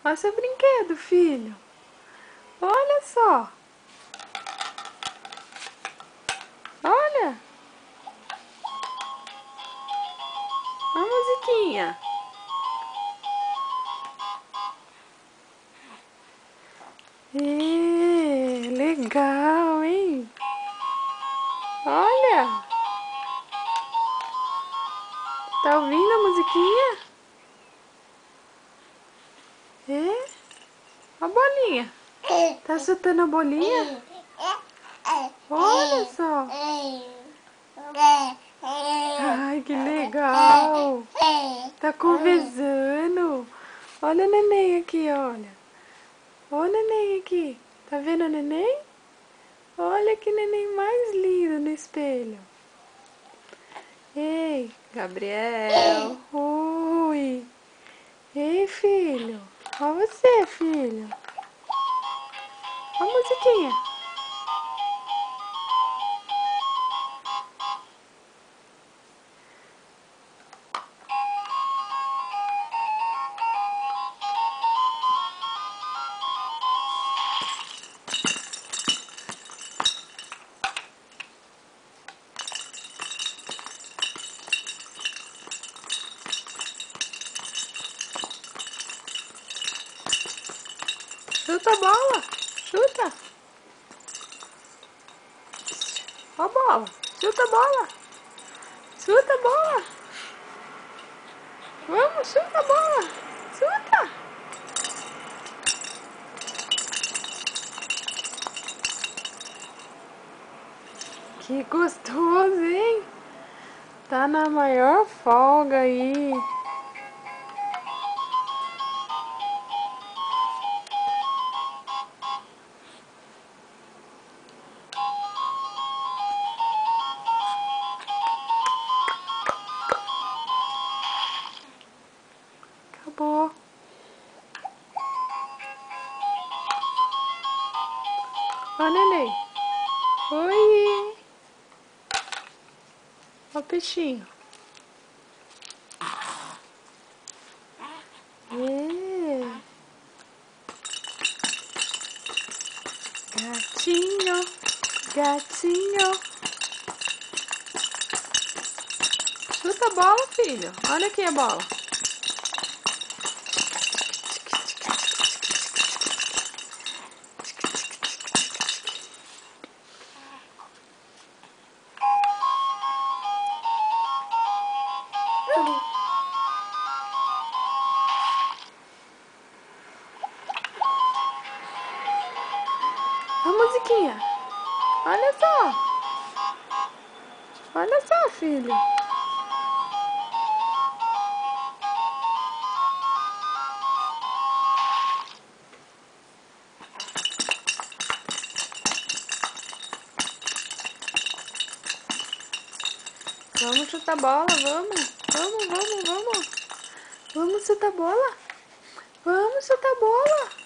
Olha seu brinquedo, filho. Olha só. Olha. A musiquinha. Legal, hein? Olha. Tá ouvindo a musiquinha? A bolinha. Tá chutando a bolinha? Olha só. Ai, que legal. Tá conversando. Olha o neném aqui, olha. Olha o neném aqui. Tá vendo o neném? Olha que neném mais lindo no espelho. Ei, Gabriel. Oi. Ei, filho. Olha você, filho. Olha a musiquinha. Chuta a bola. Chuta. Ó a bola. Chuta a bola. Chuta a bola. Vamos, chuta a bola. Chuta. Que gostoso, hein? Tá na maior folga aí. Acabou. Ó, neném. Oi. Ó o peixinho. Gatinho, gatinho. Chuta a bola, filho. Olha aqui a bola. A musiquinha. Olha só. Olha só, filho. Vamos chutar a bola, vamos. Vamos. Vamos chutar a bola. Vamos chutar a bola.